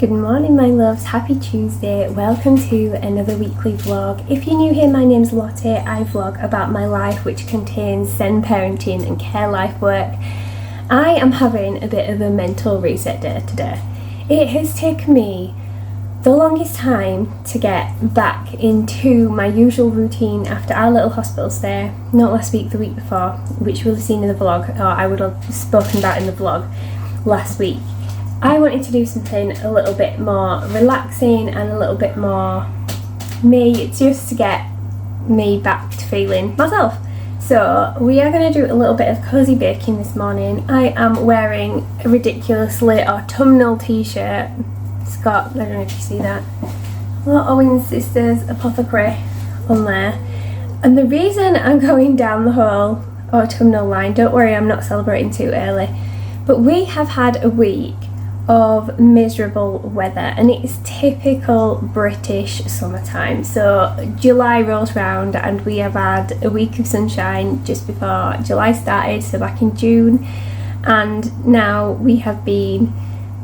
Good morning my loves, happy Tuesday, welcome to another weekly vlog. If you're new here, my name's Lottie. I vlog about my life which contains zen parenting and care life work. I am having a bit of a mental reset day today. It has taken me the longest time to get back into my usual routine after our little hospital stay, not last week, the week before, which you'll have seen in the vlog, or I would have spoken about in the vlog last week. I wanted to do something a little bit more relaxing and a little bit more me, just to get me back to feeling myself. So we are going to do a little bit of cozy baking this morning. I am wearing a ridiculously autumnal t-shirt. It's got, I don't know if you see that, a lot of Owen's Sisters Apothecary on there. And the reason I'm going down the whole autumnal line, don't worry, I'm not celebrating too early, but we have had a week of miserable weather and it's typical British summertime. So July rolls round and we have had a week of sunshine just before July started, so back in June, and now we have been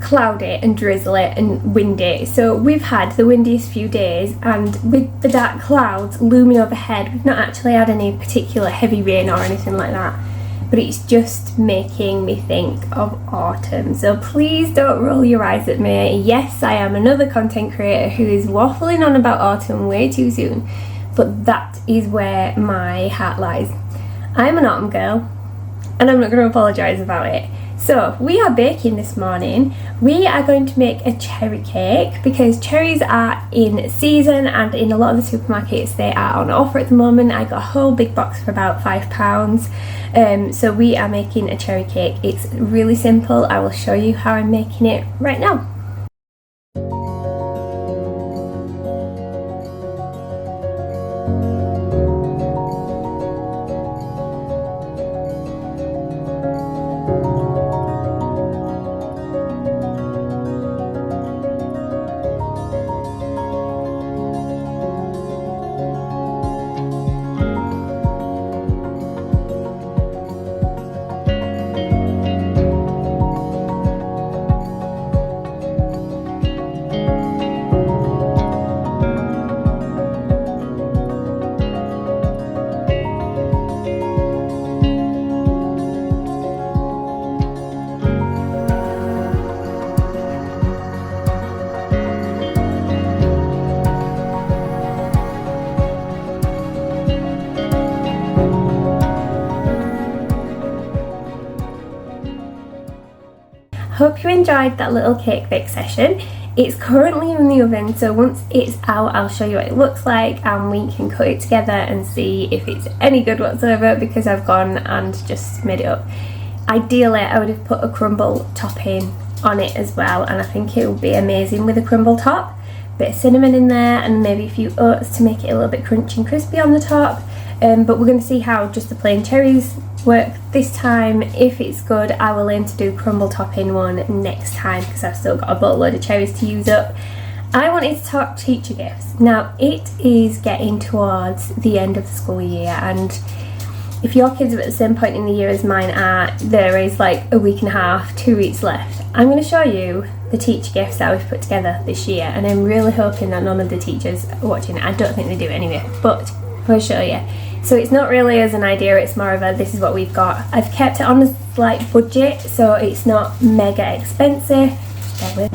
cloudy and drizzly and windy. So we've had the windiest few days, and with the dark clouds looming overhead, we've not actually had any particular heavy rain or anything like that, but it's just making me think of autumn. So please don't roll your eyes at me. Yes, I am another content creator who is waffling on about autumn way too soon, but that is where my heart lies. I'm an autumn girl and I'm not going to apologise about it. So we are baking this morning. We are going to make a cherry cake because cherries are in season, and in a lot of the supermarkets they are on offer at the moment. I got a whole big box for about £5. So we are making a cherry cake. It's really simple. I will show you how I'm making it right now. Hope you enjoyed that little cake bake session. It's currently in the oven, so once it's out I'll show you what it looks like and we can cut it together and see if it's any good whatsoever, because I've gone and just made it up. Ideally I would have put a crumble topping on it as well, and I think it would be amazing with a crumble top. Bit of cinnamon in there and maybe a few oats to make it a little bit crunchy and crispy on the top. But we're going to see how just the plain cherries work this time. If it's good, I will aim to do crumble topping one next time because I've still got a boatload of cherries to use up. I wanted to talk teacher gifts. Now it is getting towards the end of the school year, and if your kids are at the same point in the year as mine are, there is like a week and a half, 2 weeks left. I'm going to show you the teacher gifts that we've put together this year, and I'm really hoping that none of the teachers are watching it. I don't think they do anyway, but I'll show you. So it's not really as an idea, it's more of a this is what we've got. I've kept it on a slight budget, so it's not mega expensive. Bear with.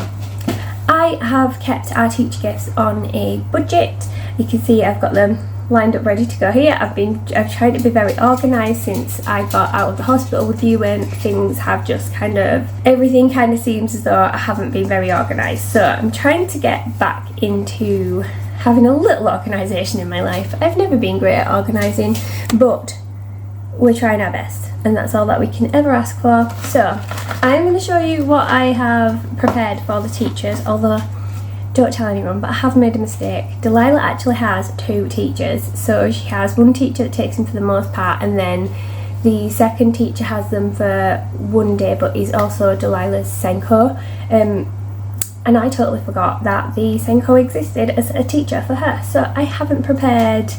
I have kept our teacher gifts on a budget. You can see I've got them lined up ready to go here. I've tried to be very organised since I got out of the hospital with you, and things have just everything kind of seems as though I haven't been very organised. So I'm trying to get back into having a little organisation in my life. I've never been great at organising, but we're trying our best, and that's all that we can ever ask for. So I'm going to show you what I have prepared for the teachers, although don't tell anyone, but I have made a mistake. Delilah actually has 2 teachers, so she has one teacher that takes them for the most part, and then the second teacher has them for one day, but is also Delilah's Senko. And I totally forgot that the Senko existed as a teacher for her, so I haven't prepared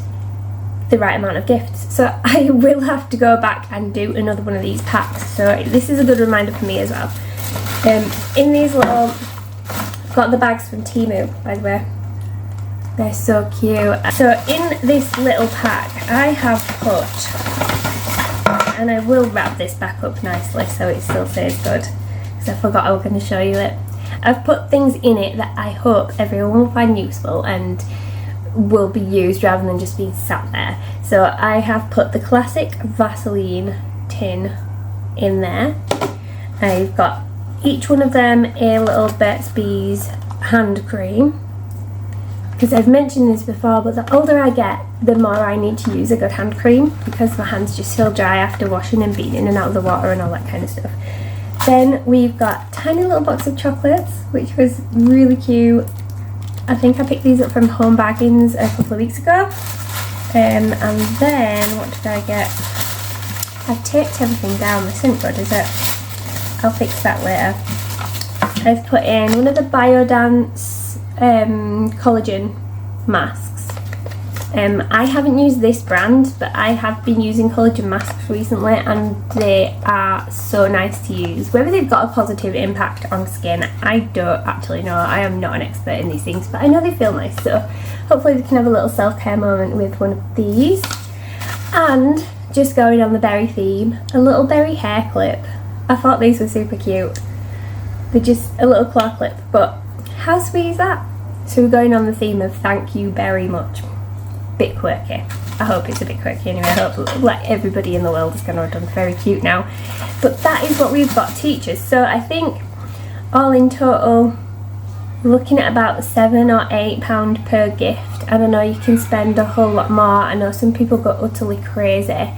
the right amount of gifts, so I will have to go back and do another one of these packs. So this is a good reminder for me as well. In these little Got the bags from Temu, by the way. They're so cute. So in this little pack I have put, and I will wrap this back up nicely so it still stays good, because I forgot I was going to show you it. I've put things in it that I hope everyone will find useful and will be used rather than just being sat there. So I have put the classic Vaseline tin in there. I've got each one of them a little Burt's Bees hand cream, because I've mentioned this before, but the older I get, the more I need to use a good hand cream, because my hands just feel dry after washing and being in and out of the water and all that kind of stuff. Then we've got tiny little box of chocolates, which was really cute. I think I picked these up from Home Bargains a couple of weeks ago. And then, what did I get? I've taped everything down. This isn't good, is it? I'll fix that later. I've put in one of the Biodance collagen masks. I haven't used this brand, but I have been using collagen masks recently, and they are so nice to use. Whether they've got a positive impact on skin, I don't actually know. I am not an expert in these things, but I know they feel nice, so hopefully we can have a little self-care moment with one of these. And just going on the berry theme, a little berry hair clip. I thought these were super cute. They're just a little claw clip, but how sweet is that? So we're going on the theme of thank you very much. Bit quirky. I hope it's a bit quirky anyway. I hope like everybody in the world is going to have done very cute now. But that is what we've got teachers. So I think all in total, looking at about £7 or £8 per gift. And I know you can spend a whole lot more. I know some people go utterly crazy.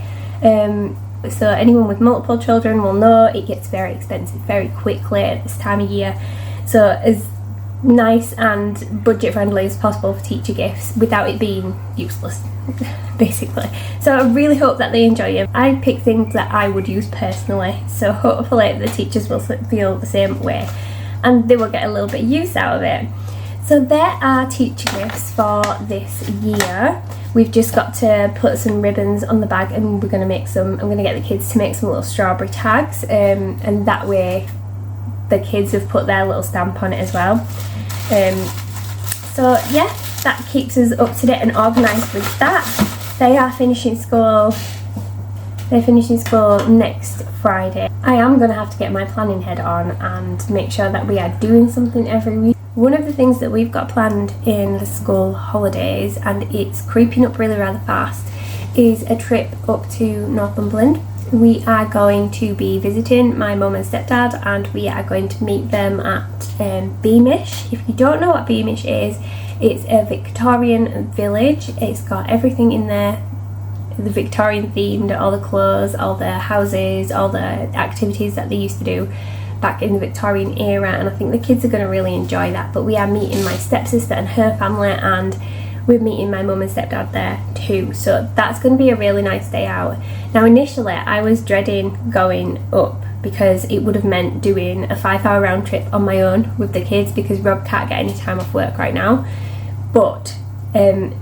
So anyone with multiple children will know it gets very expensive very quickly at this time of year. So as nice and budget friendly as possible for teacher gifts without it being useless, basically. So I really hope that they enjoy it. I pick things that I would use personally, so hopefully the teachers will feel the same way and they will get a little bit of use out of it. So there are teacher gifts for this year. We've just got to put some ribbons on the bag, and we're going to make some, I'm going to get the kids to make some little strawberry tags, and that way the kids have put their little stamp on it as well. So yeah, that keeps us up to date and organised with that. They are finishing school. They're finishing school next Friday. I am going to have to get my planning head on and make sure that we are doing something every week. One of the things that we've got planned in the school holidays, and it's creeping up really rather fast, is a trip up to Northumberland. We are going to be visiting my mum and stepdad, and we are going to meet them at Beamish. If you don't know what Beamish is, it's a Victorian village. It's got everything in there, the Victorian themed, all the clothes, all the houses, all the activities that they used to do back in the Victorian era, and I think the kids are going to really enjoy that. But we are meeting my stepsister and her family, and we're meeting my mum and stepdad there too, so that's going to be a really nice day out. Now initially I was dreading going up because it would have meant doing a 5-hour round trip on my own with the kids, because Rob can't get any time off work right now. But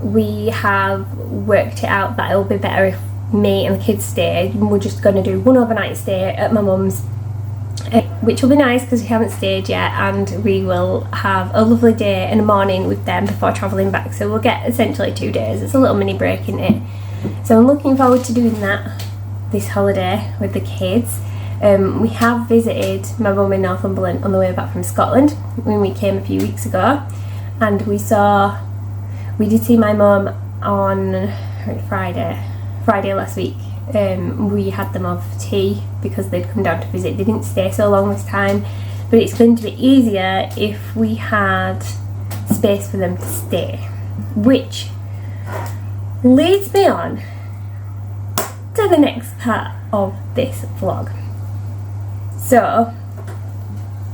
we have worked it out that it'll be better if me and the kids stay. We're just going to do one overnight stay at my mum's, which will be nice because we haven't stayed yet, and we will have a lovely day and a morning with them before travelling back. So we'll get essentially 2 days. It's a little mini break in it. So I'm looking forward to doing that this holiday with the kids. We have visited my mum in Northumberland on the way back from Scotland when we came a few weeks ago, and we did see my mum on Friday last week. We had them off tea because they'd come down to visit. They didn't stay so long this time, but it's going to be easier if we had space for them to stay, which leads me on to the next part of this vlog. So,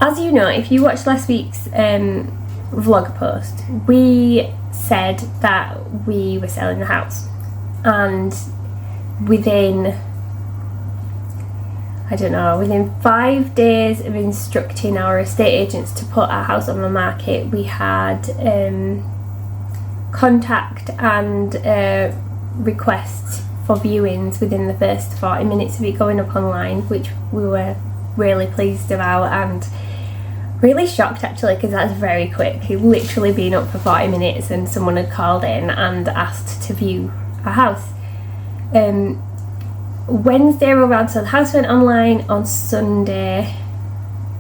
as you know, if you watched last week's vlog post, we said that we were selling the house, and within 5 days of instructing our estate agents to put our house on the market, we had contact and requests for viewings within the first 40 minutes of it going up online, which we were really pleased about. And Really shocked actually, because that's very quick. He'd literally been up for 40 minutes and someone had called in and asked to view our house. Wednesday around, so the house went online on Sunday,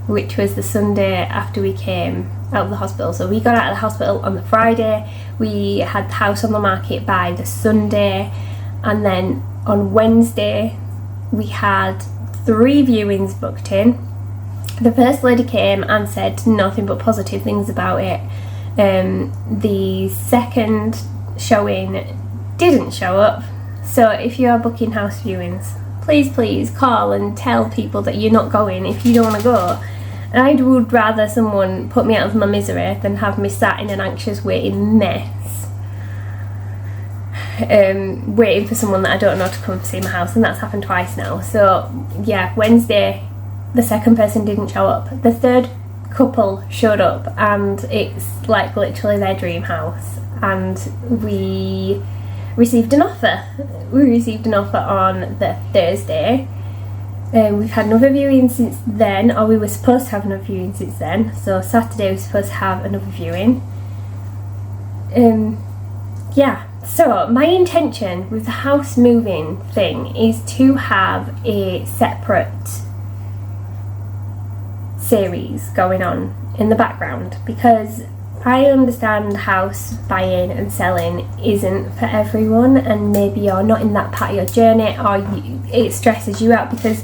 which was the Sunday after we came out of the hospital. So we got out of the hospital on the Friday, we had the house on the market by the Sunday, and then on Wednesday we had 3 viewings booked in. The first lady came and said nothing but positive things about it. The second showing didn't show up. So if you are booking house viewings, please call and tell people that you're not going if you don't want to go. I would rather someone put me out of my misery than have me sat in an anxious waiting mess, waiting for someone that I don't know to come see my house, and that's happened twice now. So yeah, Wednesday the second person didn't show up. The third couple showed up and it's like literally their dream house, and we received an offer. We received an offer on the Thursday. We've had another viewing since then, or we were supposed to have another viewing since then. So Saturday we were supposed to have another viewing. Yeah, so my intention with the house moving thing is to have a separate series going on in the background, because I understand house buying and selling isn't for everyone, and maybe you're not in that part of your journey, or it stresses you out, because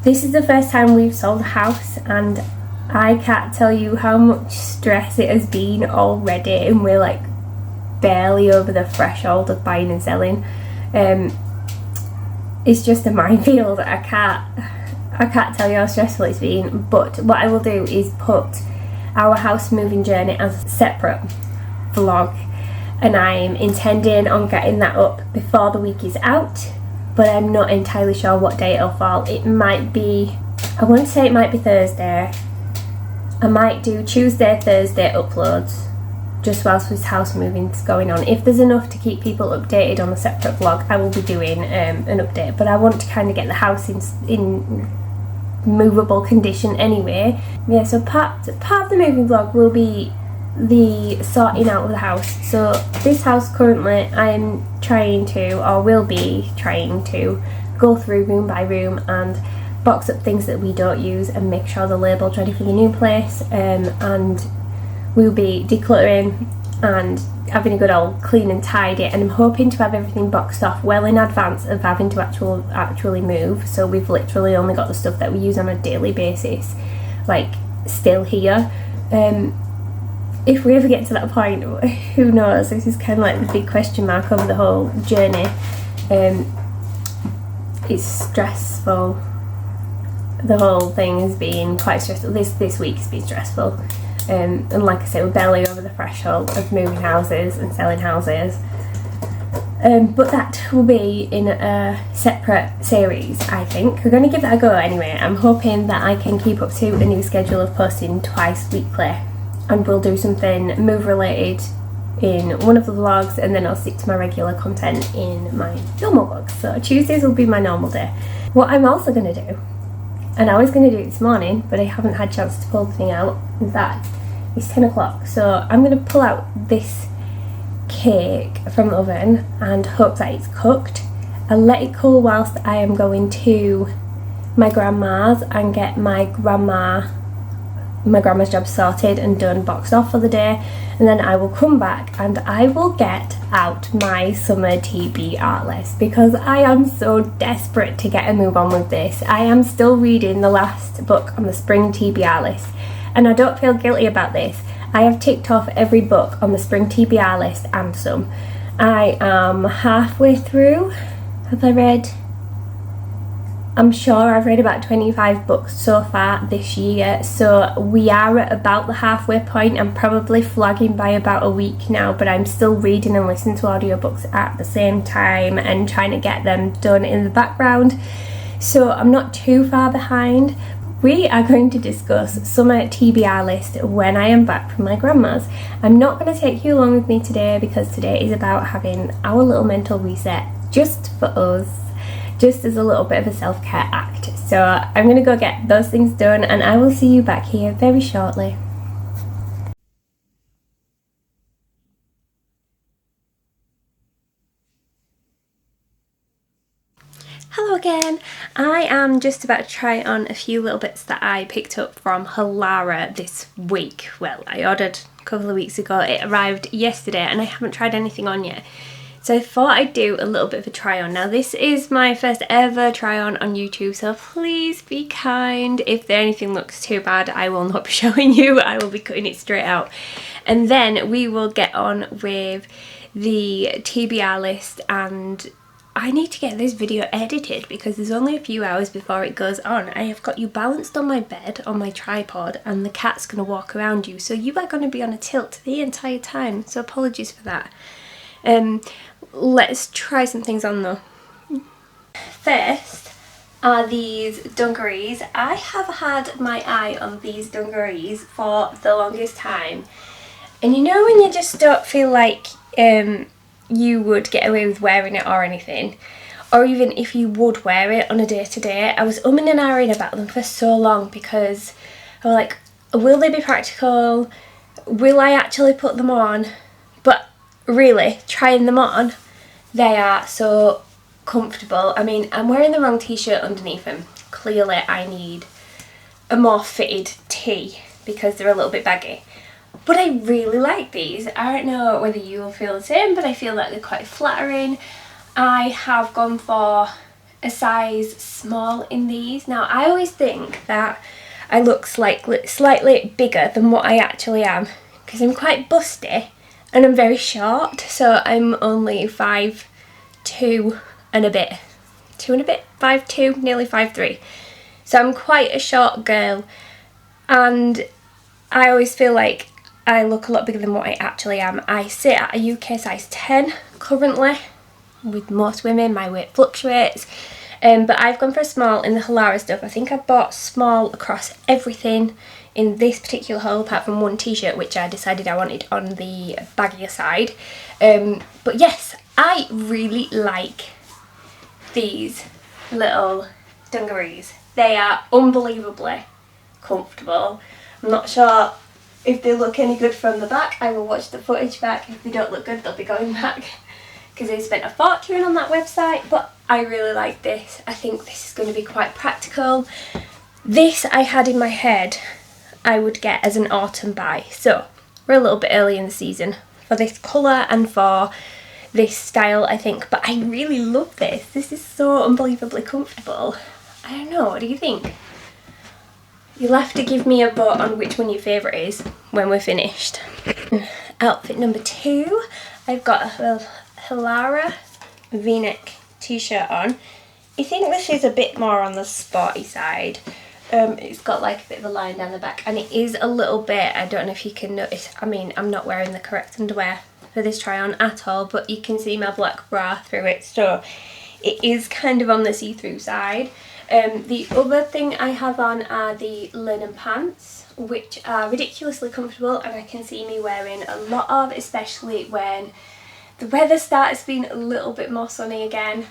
this is the first time we've sold a house and I can't tell you how much stress it has been already, and we're like barely over the threshold of buying and selling. It's just a minefield. I can't tell you how stressful it's been, but what I will do is put our house moving journey as a separate vlog, and I'm intending on getting that up before the week is out, but I'm not entirely sure what day it'll fall. It might be, I want to say it might be Thursday. I might do Tuesday, Thursday uploads just whilst this house moving's going on. If there's enough to keep people updated on a separate vlog, I will be doing an update, but I want to kind of get the house in movable condition anyway. Yeah, so part of the moving vlog will be the sorting out of the house. So this house currently I'm trying to, or will be trying to, go through room by room and box up things that we don't use and make sure the label's ready for the new place, and we'll be decluttering and having a good old clean and tidy, and I'm hoping to have everything boxed off well in advance of having to actually move. So we've literally only got the stuff that we use on a daily basis like still here. If we ever get to that point, who knows, this is kind of like the big question mark over the whole journey. It's stressful. The whole thing has been quite stressful. This week has been stressful. And like I said, we're barely over the threshold of moving houses and selling houses. But that will be in a separate series, I think. We're going to give that a go anyway. I'm hoping that I can keep up to a new schedule of posting twice weekly. And we'll do something move related in one of the vlogs, and then I'll stick to my regular content in my normal vlogs. So Tuesdays will be my normal day. What I'm also going to do, and I was going to do it this morning, but I haven't had a chance to pull the thing out, is that it's 10 o'clock, so I'm going to pull out this cake from the oven and hope that it's cooked. I'll let it cool whilst I am going to my grandma's and get my grandma's job sorted and done, boxed off for the day, and then I will come back and I will get out my summer TBR list, because I am so desperate to get a move on with this. I am still reading the last book on the spring TBR list, and I don't feel guilty about this. I have ticked off every book on the spring TBR list and some. I am halfway through. I'm sure I've read about 25 books so far this year, so we are at about the halfway point. I'm probably flagging by about a week now, but I'm still reading and listening to audiobooks at the same time and trying to get them done in the background, so I'm not too far behind. We are going to discuss summer TBR list when I am back from my grandma's. I'm not going to take you along with me today, because today is about having our little mental reset just for us, just as a little bit of a self-care act. So I'm going to go get those things done and I will see you back here very shortly. Hello again. I am just about to try on a few little bits that I picked up from Halara this week. Well, I ordered a couple of weeks ago, it arrived yesterday and I haven't tried anything on yet. So I thought I'd do a little bit of a try on. Now this is my first ever try on YouTube, so please be kind. If anything looks too bad, I will not be showing you, I will be cutting it straight out. And then we will get on with the TBR list, and I need to get this video edited because there's only a few hours before it goes on. I have got you balanced on my bed, on my tripod, and the cat's going to walk around you. So you are going to be on a tilt the entire time. So apologies for that. Let's try some things on though. First are these dungarees. I have had my eye on these dungarees for the longest time. And you know when you just don't feel like you would get away with wearing it or anything, or even if you would wear it on a day-to-day. I was umming and ahhing about them for so long because I was like, will they be practical? Will I actually put them on? But really, trying them on, they are so comfortable. I mean, I'm wearing the wrong t-shirt underneath them. Clearly I need a more fitted tee because they're a little bit baggy. But I really like these. I don't know whether you will feel the same, but I feel like they're quite flattering. I have gone for a size small in these. Now, I always think that I look slightly bigger than what I actually am because I'm quite busty and I'm very short. So I'm only 5'2" and a bit. 5'2", nearly 5'3". So I'm quite a short girl, and I always feel like I look a lot bigger than what I actually am. I sit at a UK size 10 currently. With most women, my weight fluctuates. But I've gone for a small in the Halara stuff. I think I bought small across everything in this particular haul, apart from one t-shirt, which I decided I wanted on the baggier side. But yes, I really like these little dungarees. They are unbelievably comfortable. I'm not sure if they look any good from the back. I will watch the footage back. If they don't look good, they'll be going back because I spent a fortune on that website. But I really like this. I think this is going to be quite practical. This I had in my head I would get as an autumn buy. So we're a little bit early in the season for this colour and for this style, I think. But I really love this. This is so unbelievably comfortable. I don't know, what do you think? You'll have to give me a vote on which one your favourite is when we're finished. Outfit number 2, I've got a Halara v-neck t-shirt on. I think this is a bit more on the sporty side. It's got like a bit of a line down the back, and it is a little bit, I don't know if you can notice, I mean, I'm not wearing the correct underwear for this try on at all, but you can see my black bra through it, so it is kind of on the see-through side. The other thing I have on are the linen pants, which are ridiculously comfortable and I can see me wearing a lot of, especially when the weather starts being a little bit more sunny again.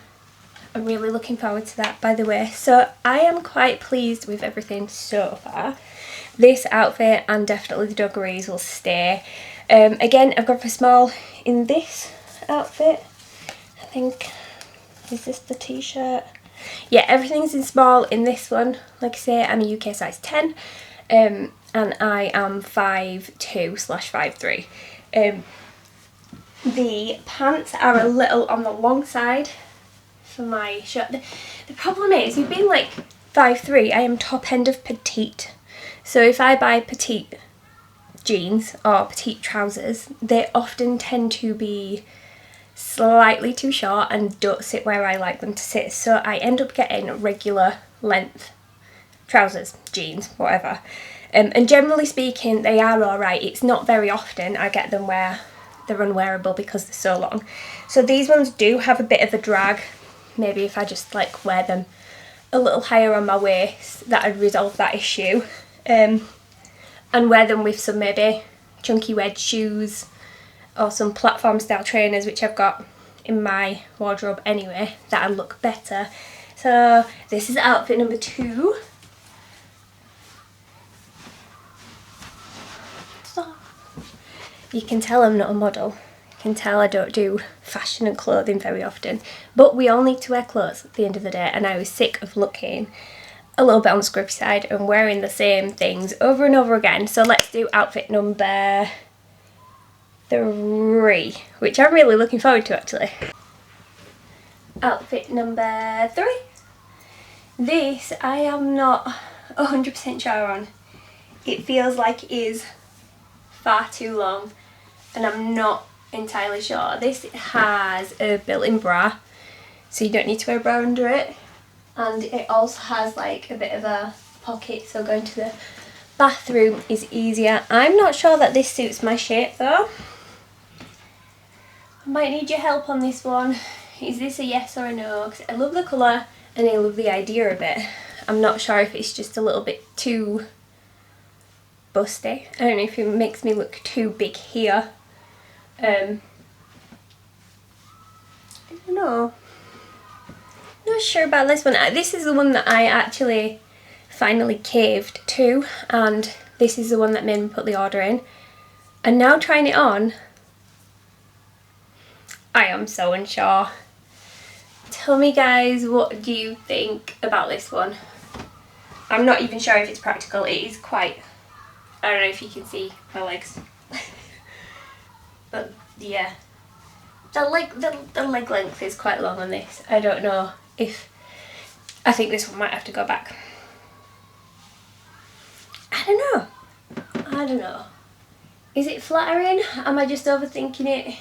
I'm really looking forward to that, by the way. So I am quite pleased with everything so far. This outfit and definitely the dungarees will stay. Again, I've gone for small in this outfit. I think, is this the t-shirt? Yeah, everything's in small in this one. Like I say, I'm a UK size 10 and I am 5'2/5'3". The pants are a little on the long side for my shirt. The problem is, you've been like 5'3", I am top end of petite. So if I buy petite jeans or petite trousers, they often tend to be slightly too short and don't sit where I like them to sit, so I end up getting regular length trousers, jeans, whatever. And generally speaking, they are alright. It's not very often I get them where they're unwearable because they're so long. So these ones do have a bit of a drag. Maybe if I just like wear them a little higher on my waist, that would resolve that issue. And wear them with some maybe chunky wedge shoes or some platform style trainers, which I've got in my wardrobe anyway, that'll look better. So this is outfit number 2. You can tell I'm not a model. You can tell I don't do fashion and clothing very often. But we all need to wear clothes at the end of the day, and I was sick of looking a little bit on the scruffy side and wearing the same things over and over again. So let's do outfit number 3, which I'm really looking forward to actually. Outfit number 3. This I am not 100% sure on. It feels like it is far too long and I'm not entirely sure. This has a built-in bra, so you don't need to wear a bra under it, and it also has like a bit of a pocket, so going to the bathroom is easier. I'm not sure that this suits my shape though. I might need your help on this one. Is this a yes or a no? Because I love the colour and I love the idea of it. I'm not sure if it's just a little bit too busty. I don't know if it makes me look too big here. I don't know. Not sure about this one. This is the one that I actually finally caved to, and this is the one that made me put the order in. And now trying it on, I am so unsure. Tell me guys, what do you think about this one? I'm not even sure if it's practical. It is quite, I don't know if you can see my legs. But yeah, the leg length is quite long on this. I don't know if, I think this one might have to go back. I don't know. Is it flattering? Am I just overthinking it?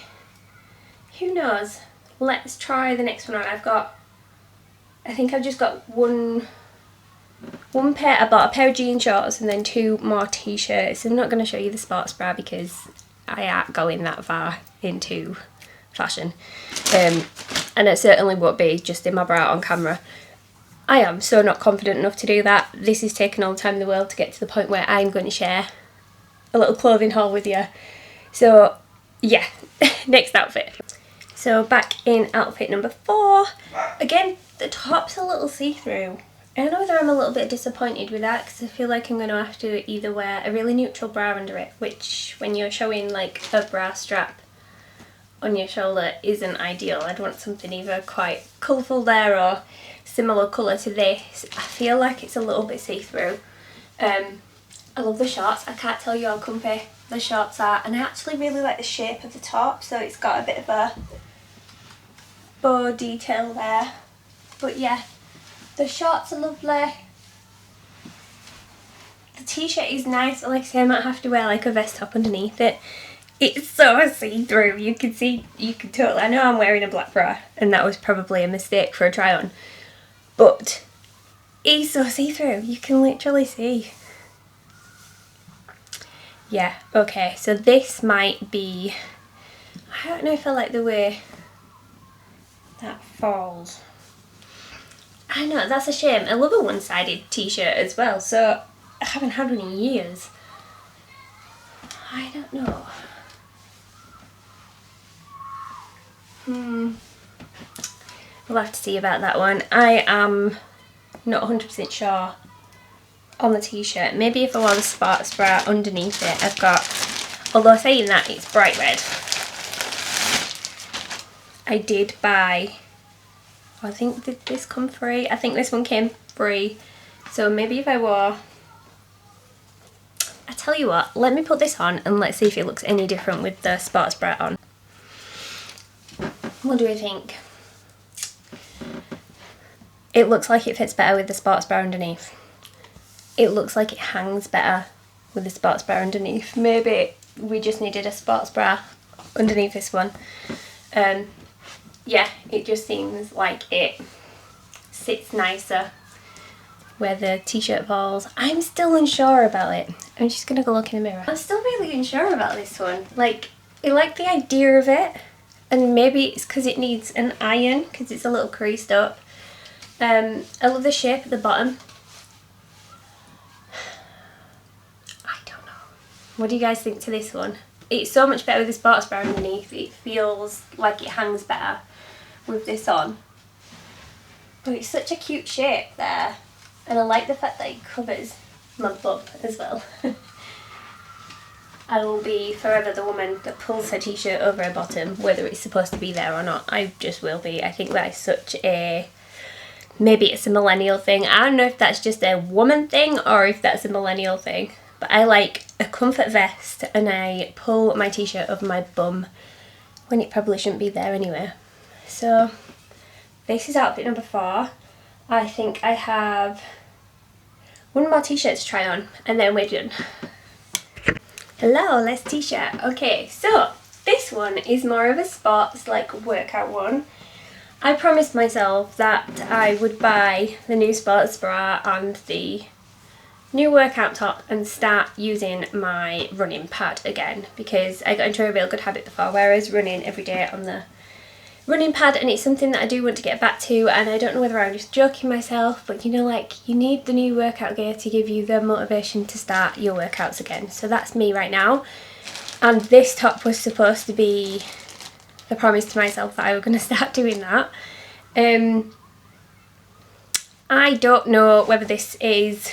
Who knows? Let's try the next one on. I think I've just got one pair. I bought a pair of jean shorts and then 2 more t-shirts. I'm not going to show you the sports bra because I aren't going that far into fashion. And it certainly won't be just in my bra on camera. I am so not confident enough to do that. This is taking all the time in the world to get to the point where I'm going to share a little clothing haul with you. So yeah, next outfit. So back in outfit number 4. Again, the top's a little see-through. I don't know whether I'm a little bit disappointed with that because I feel like I'm going to have to either wear a really neutral bra under it, which when you're showing like a bra strap on your shoulder isn't ideal. I'd want something either quite colourful there or similar colour to this. I feel like it's a little bit see-through. I love the shorts. I can't tell you how comfy the shorts are, and I actually really like the shape of the top, so it's got a bit of a bow detail there. But yeah, the shorts are lovely. The t-shirt is nice. Like I say, I might have to wear like a vest top underneath it. It's so see-through. You can totally, I know I'm wearing a black bra and that was probably a mistake for a try on, but it's so see-through. You can literally see. Yeah, okay, so this might be, I don't know if I like the way that falls. I know, that's a shame. I love a one-sided t-shirt as well, so I haven't had one in years. I don't know. We'll have to see about that one. I am not 100% sure on the t-shirt. Maybe if I wore the sports bra underneath it. I've got, although saying that, it's bright red. I did buy, I think, did this come free? I think this one came free. So maybe if I wore, I tell you what, let me put this on and let's see if it looks any different with the sports bra on. What do we think? It looks like it fits better with the sports bra underneath. It looks like it hangs better with the sports bra underneath. Maybe we just needed a sports bra underneath this one. Yeah, it just seems like it sits nicer where the t-shirt falls. I'm still unsure about it. I'm just gonna go look in the mirror. I'm still really unsure about this one. Like, I like the idea of it, and maybe it's because it needs an iron because it's a little creased up. I love the shape at the bottom. I don't know. What do you guys think to this one? It's so much better with the sports bra underneath. It feels like it hangs better with this on. Oh, it's such a cute shape there. And I like the fact that it covers my bum as well. I will be forever the woman that pulls her t-shirt over her bottom, whether it's supposed to be there or not. I just will be. I think that is such a... Maybe it's a millennial thing. I don't know if that's just a woman thing or if that's a millennial thing. But I like a comfort vest and I pull my t-shirt over my bum when it probably shouldn't be there anyway. So this is outfit number 4. I think I have one more t-shirt to try on and then we're done. Hello, less t-shirt. Okay, so this one is more of a sports like workout one. I promised myself that I would buy the new sports bra and the new workout top and start using my running pad again, because I got into a real good habit before where I was running every day on the running pad, and it's something that I do want to get back to. And I don't know whether I'm just joking myself, but you know, like, you need the new workout gear to give you the motivation to start your workouts again. So that's me right now, and this top was supposed to be the promise to myself that I was going to start doing that. I don't know whether this is,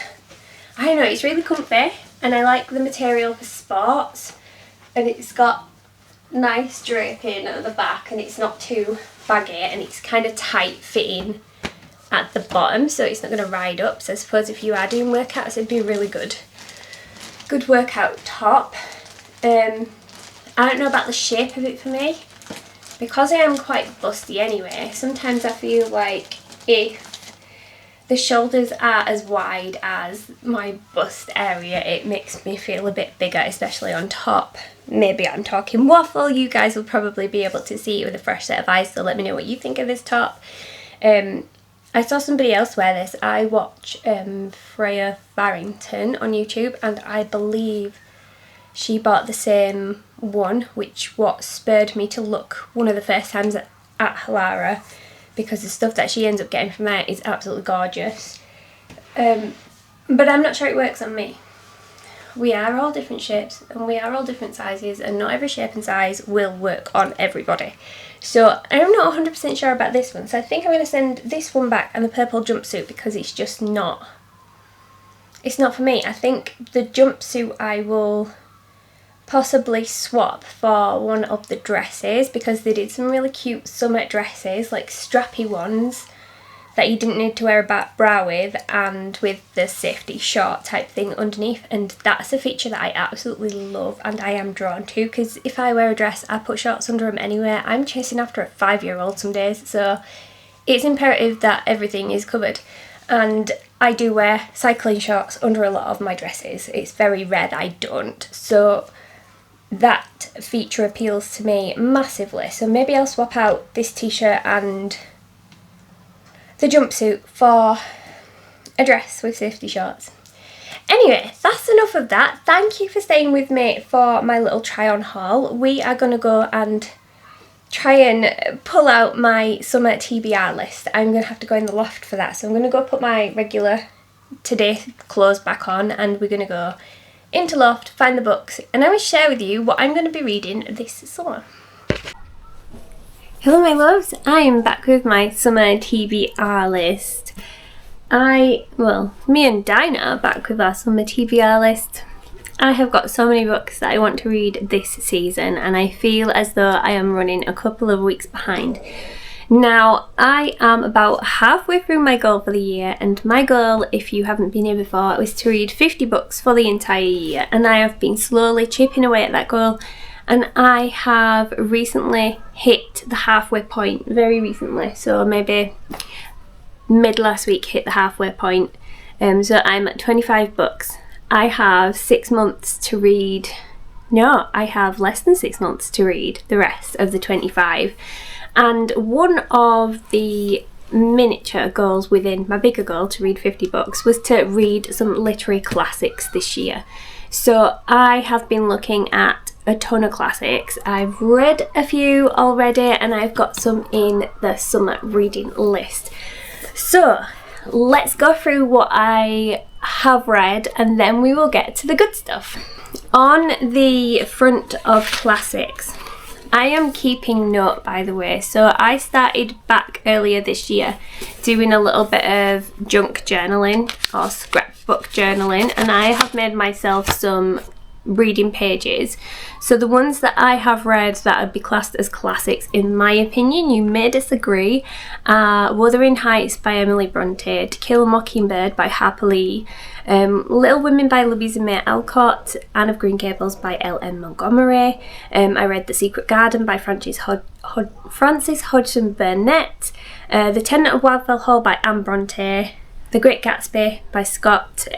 I don't know, it's really comfy and I like the material for sports, and it's got nice draping at the back and it's not too baggy and it's kind of tight fitting at the bottom, so it's not going to ride up. So I suppose if you are doing workouts, it'd be a really good workout top. I don't know about the shape of it for me, because I am quite busty anyway. Sometimes I feel like if the shoulders are as wide as my bust area, it makes me feel a bit bigger, especially on top. Maybe I'm talking waffle. You guys will probably be able to see it with a fresh set of eyes, so let me know what you think of this top. I saw somebody else wear this. I watch Freya Farrington on YouTube, and I believe she bought the same one, which what spurred me to look one of the first times at Halara, because the stuff that she ends up getting from there is absolutely gorgeous. But I'm not sure it works on me. We are all different shapes and we are all different sizes, and not every shape and size will work on everybody. So I'm not 100% sure about this one, so I think I'm going to send this one back and the purple jumpsuit, because it's just not, it's not for me. I think the jumpsuit I will possibly swap for one of the dresses, because they did some really cute summer dresses, like strappy ones that you didn't need to wear a bra with, and with the safety short type thing underneath, and that's a feature that I absolutely love and I am drawn to, because if I wear a dress I put shorts under them anyway. I'm chasing after a 5-year-old some days, so it's imperative that everything is covered. And I do wear cycling shorts under a lot of my dresses. It's very rare that I don't, so that feature appeals to me massively. So maybe I'll swap out this t-shirt and the jumpsuit for a dress with safety shorts. Anyway, that's enough of that. Thank you for staying with me for my little try on haul. We are going to go and try and pull out my summer TBR list. I'm going to have to go in the loft for that, so I'm going to go put my regular today clothes back on, and we're going to go into loft, find the books, and I will share with you what I'm going to be reading this summer. Hello my loves, I am back with my summer TBR list. Me and Dinah are back with our summer TBR list. I have got so many books that I want to read this season, and I feel as though I am running a couple of weeks behind. Now, I am about halfway through my goal for the year, and my goal, if you haven't been here before, was to read 50 books for the entire year, and I have been slowly chipping away at that goal, and I have recently hit the halfway point, very recently, so maybe mid last week hit the halfway point. So I'm at 25 books. I have 6 months to read, no, I have less than 6 months to read the rest of the 25. And one of the miniature goals within my bigger goal to read 50 books was to read some literary classics this year. So I have been looking at a ton of classics. I've read a few already, and I've got some in the summer reading list. So let's go through what I have read, and then we will get to the good stuff. On the front of classics, I am keeping note, by the way. So I started back earlier this year doing a little bit of junk journaling or scrapbook journaling, and I have made myself some reading pages. So the ones that I have read that would be classed as classics, in my opinion, you may disagree, are Wuthering Heights by Emily Bronte, To Kill a Mockingbird by Harper Lee, Little Women by Louisa May Alcott, Anne of Green Gables by L.M. Montgomery. I read The Secret Garden by Frances Hodgson Burnett, The Tenant of Wildfell Hall by Anne Bronte, The Great Gatsby by Scott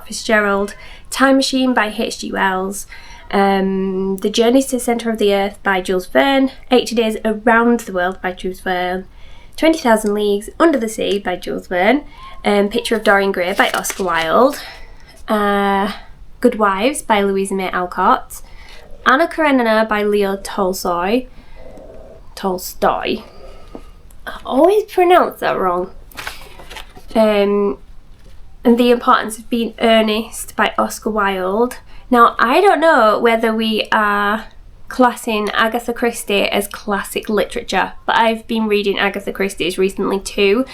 Fitzgerald, Time Machine by H.G. Wells, The Journeys to the Centre of the Earth by Jules Verne, 80 Days Around the World by Jules Verne, 20,000 Leagues Under the Sea by Jules Verne, Picture of Dorian Gray by Oscar Wilde, Good Wives by Louisa May Alcott, Anna Karenina by Leo Tolstoy. I always pronounce that wrong. And The Importance of Being Earnest by Oscar Wilde. Now, I don't know whether we are classing Agatha Christie as classic literature, but I've been reading Agatha Christie's recently too.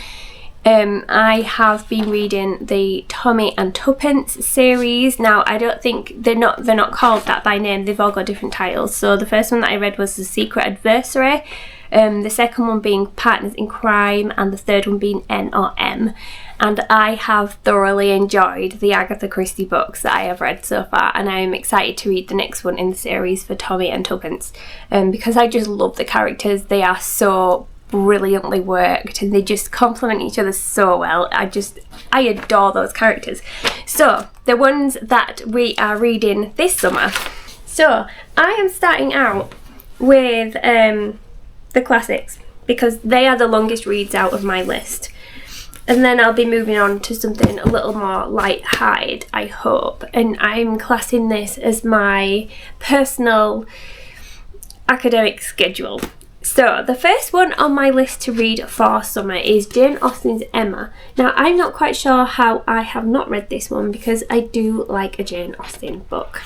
I have been reading the Tommy and Tuppence series. Now, I don't think they're not called that by name. They've all got different titles. So the first one that I read was The Secret Adversary, the second one being Partners in Crime, and the third one being N.R.M. And I have thoroughly enjoyed the Agatha Christie books that I have read so far, and I am excited to read the next one in the series for Tommy and Tuppence, because I just love the characters. They are so brilliantly worked and they just complement each other so well. I adore those characters. So the ones that we are reading this summer. So I am starting out with the classics because they are the longest reads out of my list. And then I'll be moving on to something a little more light-hearted, I hope. And I'm classing this as my personal academic schedule. So the first one on my list to read for summer is Jane Austen's Emma. Now, I'm not quite sure how I have not read this one because I do like a Jane Austen book.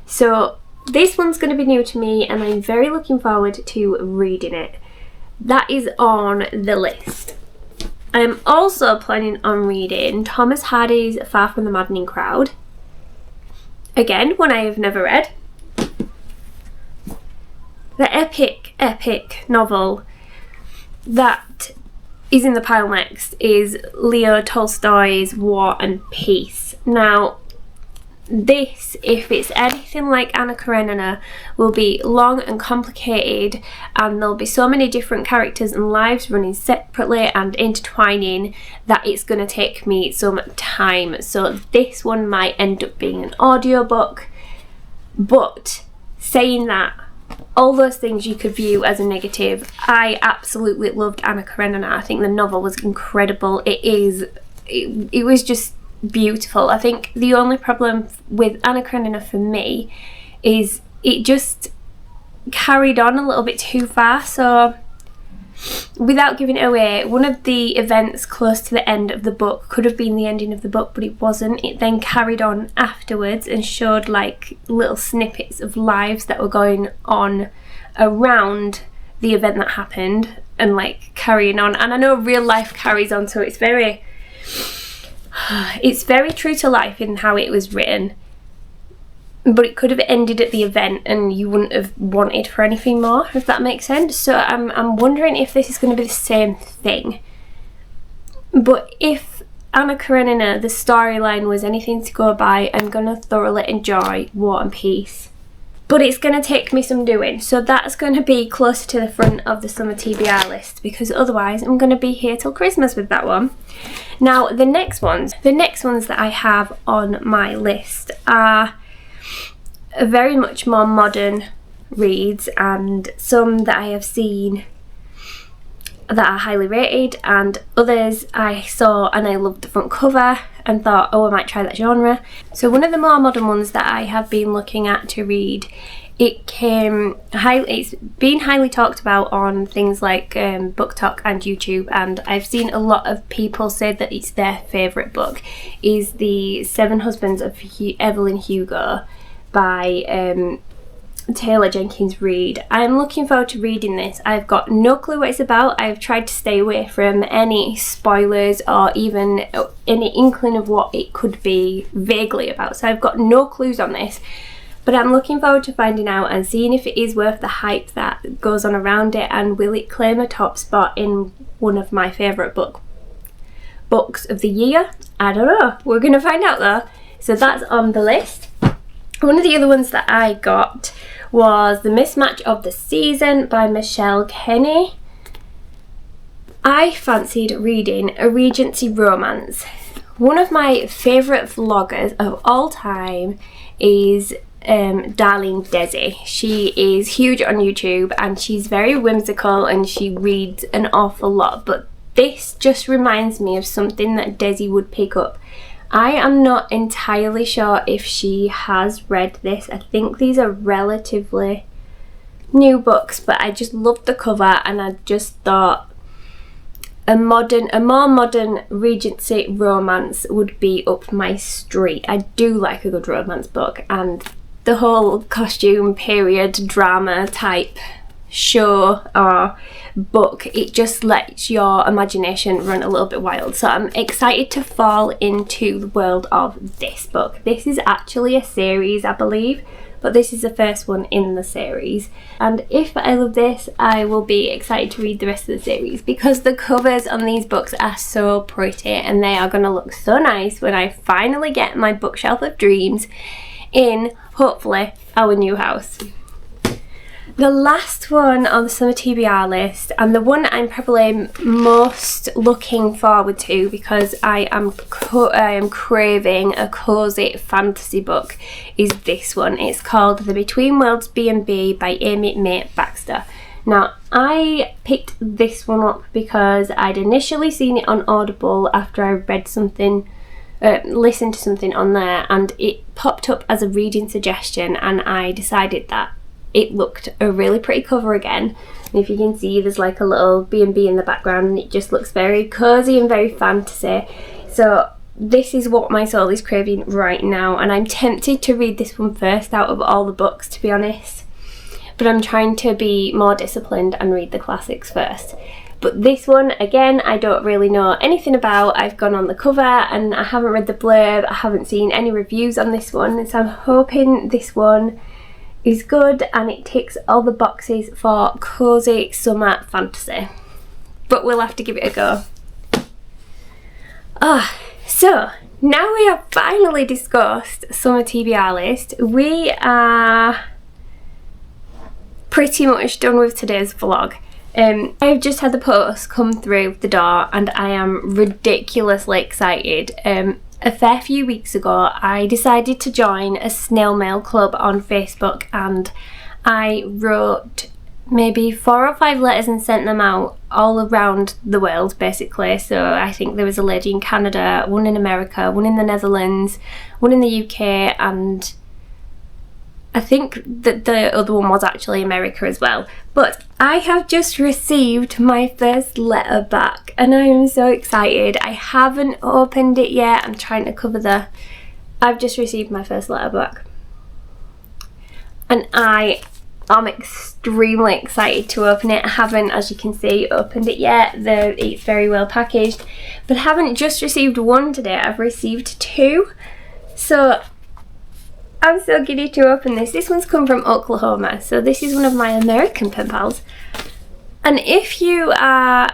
So this one's going to be new to me and I'm very looking forward to reading it. That is on the list. I'm also planning on reading Thomas Hardy's Far from the Maddening Crowd. Again, one I have never read. The epic novel that is in the pile next is Leo Tolstoy's War and Peace. Now, this, if it's anything like Anna Karenina, will be long and complicated, and there'll be so many different characters and lives running separately and intertwining that it's going to take me some time. So this one might end up being an audiobook, but saying that, all those things you could view as a negative, I absolutely loved Anna Karenina. I think the novel was incredible. It was just beautiful. I think the only problem with Anna Karenina for me is it just carried on a little bit too far. So without giving it away, one of the events close to the end of the book could have been the ending of the book, but it wasn't. It then carried on afterwards and showed like little snippets of lives that were going on around the event that happened and like carrying on. And I know real life carries on, so it's very true to life in how it was written, but it could have ended at the event and you wouldn't have wanted for anything more, if that makes sense. So I'm wondering if this is going to be the same thing. But if Anna Karenina, the storyline, was anything to go by, I'm going to thoroughly enjoy War and Peace. But it's going to take me some doing, so that's going to be closer to the front of the summer TBR list, because otherwise I'm going to be here till Christmas with that one. Now, the next ones that I have on my list are very much more modern reads, and some that I have seen that are highly rated, and others I saw and I loved the front cover and thought, oh, I might try that genre. So one of the more modern ones that I have been looking at to read, it's been highly talked about on things like BookTok and YouTube, and I've seen a lot of people say that it's their favourite book, is The Seven Husbands of Evelyn Hugo by Taylor Jenkins Reid. I'm looking forward to reading this. I've got no clue what it's about. I've tried to stay away from any spoilers or even any inkling of what it could be vaguely about, so I've got no clues on this, but I'm looking forward to finding out and seeing if it is worth the hype that goes on around it, and will it claim a top spot in one of my favourite books of the year. I don't know, we're going to find out though. So that's on the list. One of the other ones that I got was The Mismatch of the Season by Michelle Kenny. I fancied reading a Regency romance. One of my favourite vloggers of all time is Darlene Desi. She is huge on YouTube and she's very whimsical and she reads an awful lot, but this just reminds me of something that Desi would pick up. I am not entirely sure if she has read this. I think these are relatively new books, but I just loved the cover and I just thought a more modern Regency romance would be up my street. I do like a good romance book, and the whole costume period drama type show or book, it just lets your imagination run a little bit wild. So I'm excited to fall into the world of this book. This is actually a series, I believe, but this is the first one in the series, and if I love this, I will be excited to read the rest of the series because the covers on these books are so pretty and they are going to look so nice when I finally get my bookshelf of dreams in, hopefully, our new house. The last one on the summer TBR list, and the one I'm probably most looking forward to because I am craving a cosy fantasy book, is this one. It's called The Between Worlds B&B by Amy Mae Baxter. Now, I picked this one up because I'd initially seen it on Audible after I read something, listened to something on there, and it popped up as a reading suggestion, and I decided that it looked a really pretty cover again. And if you can see, there's like a little B&B in the background and it just looks very cozy and very fantasy. So this is what my soul is craving right now, and I'm tempted to read this one first out of all the books, to be honest, but I'm trying to be more disciplined and read the classics first. But this one, again, I don't really know anything about. I've gone on the cover and I haven't read the blurb, I haven't seen any reviews on this one, so I'm hoping this one is good and it ticks all the boxes for cozy summer fantasy. But we'll have to give it a go. So now we have finally discussed summer TBR list, we are pretty much done with today's vlog. I've just had the post come through the door and I am ridiculously excited. A fair few weeks ago I decided to join a snail mail club on Facebook, and I wrote maybe 4 or 5 letters and sent them out all around the world basically. So I think there was a lady in Canada, one in America, one in the Netherlands, one in the UK, and I think that the other one was actually America as well. But I have just received my first letter back and I am so excited. I haven't opened it yet. I'm trying to cover I've just received my first letter back. And I am extremely excited to open it. I haven't, as you can see, opened it yet. It's very well packaged. But I haven't just received one today. I've received 2. So I'm so giddy to open this. This one's come from Oklahoma, so this is one of my American pen pals. And if you are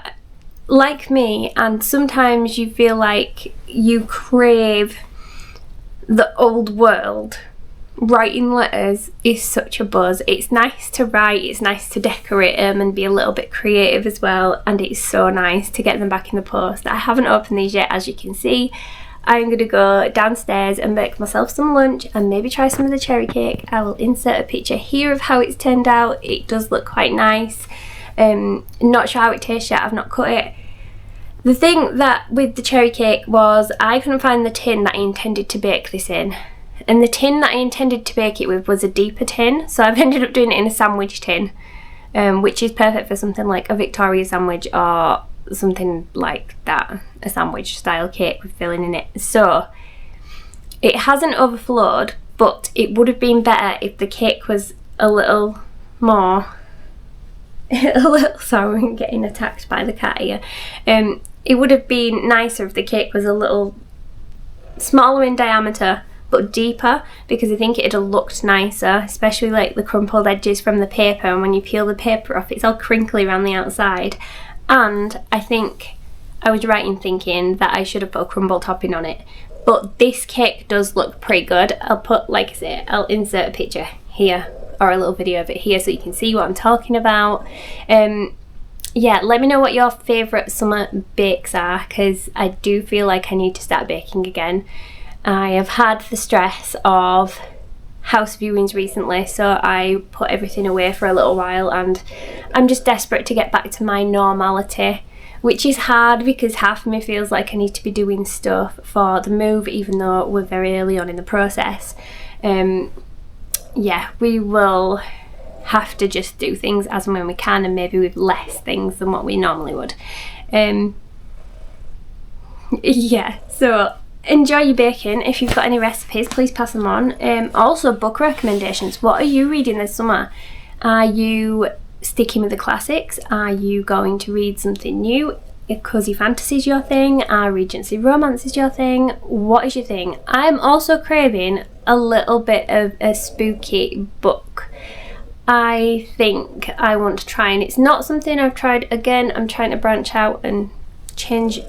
like me and sometimes you feel like you crave the old world, writing letters is such a buzz. It's nice to write, it's nice to decorate them and be a little bit creative as well, and it's so nice to get them back in the post. I haven't opened these yet, as you can see. I'm going to go downstairs and make myself some lunch and maybe try some of the cherry cake. I will insert a picture here of how it's turned out. It does look quite nice. Not sure how it tastes yet, I've not cut it. The thing that with the cherry cake was I couldn't find the tin that I intended to bake this in. And the tin that I intended to bake it with was a deeper tin, so I've ended up doing it in a sandwich tin, which is perfect for something like a Victoria sandwich or something like that, a sandwich style cake with filling in it. So it hasn't overflowed, but it would have been better if the cake was a little more, sorry, I'm getting attacked by the cat here. It would have been nicer if the cake was a little smaller in diameter but deeper, because I think it'd have looked nicer, especially like the crumpled edges from the paper, and when you peel the paper off it's all crinkly around the outside. And I think I was right in thinking that I should have put a crumble topping on it, but this cake does look pretty good. I'll put, like I say, I'll insert a picture here or a little video of it here so you can see what I'm talking about. Yeah, let me know what your favourite summer bakes are, because I do feel like I need to start baking again. I have had the stress of house viewings recently, so I put everything away for a little while, and I'm just desperate to get back to my normality, which is hard because half of me feels like I need to be doing stuff for the move, even though we're very early on in the process. Yeah, we will have to just do things as and when we can, and maybe with less things than what we normally would. Yeah, so enjoy your baking. If you've got any recipes, please pass them on. Also, book recommendations. What are you reading this summer? Are you sticking with the classics? Are you going to read something new? If cozy fantasy is your thing, are Regency romance is your thing, what is your thing? I'm also craving a little bit of a spooky book. I think I want to try, and it's not something I've tried. Again, I'm trying to branch out and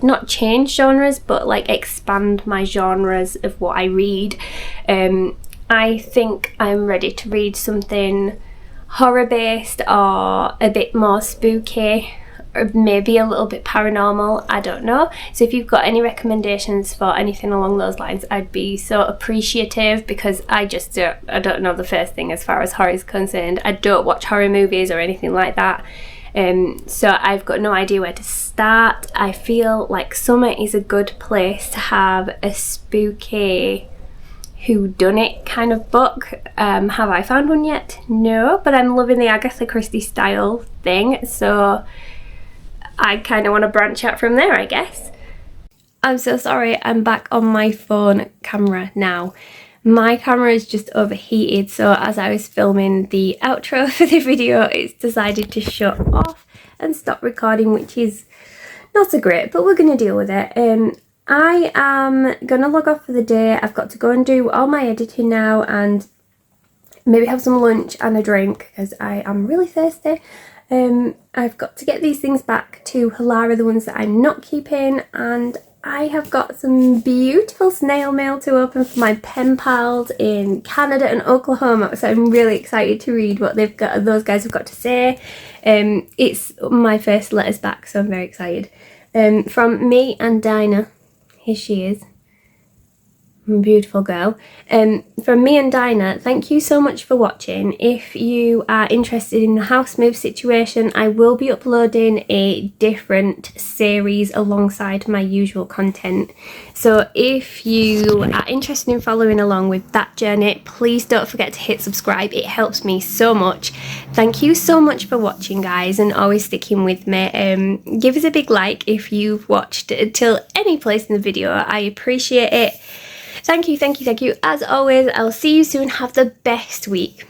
not change genres, but like expand my genres of what I read. I think I'm ready to read something horror based or a bit more spooky, or maybe a little bit paranormal, I don't know. So if you've got any recommendations for anything along those lines, I'd be so appreciative, because I don't know the first thing as far as horror is concerned. I don't watch horror movies or anything like that. So I've got no idea where to start. I feel like summer is a good place to have a spooky whodunit kind of book. Have I found one yet? No, but I'm loving the Agatha Christie style thing, so I kind of want to branch out from there, I guess. I'm so sorry, I'm back on my phone camera now. My camera is just overheated, so as I was filming the outro for the video, it's decided to shut off and stop recording, which is not so great, but we're going to deal with it. I am going to log off for the day. I've got to go and do all my editing now and maybe have some lunch and a drink, because I am really thirsty. I've got to get these things back to Halara, the ones that I'm not keeping, and I have got some beautiful snail mail to open for my pen pals in Canada and Oklahoma, so I'm really excited to read what those guys have got to say. It's my first letters back, so I'm very excited. From me and Dinah, here she is. Beautiful girl. From me and Dinah, thank you so much for watching. If you are interested in the house move situation, I will be uploading a different series alongside my usual content. So if you are interested in following along with that journey, please don't forget to hit subscribe. It helps me so much. Thank you so much for watching, guys, and always sticking with me. Give us a big like if you've watched till any place in the video. I appreciate it. Thank you, thank you, thank you. As always, I'll see you soon. Have the best week.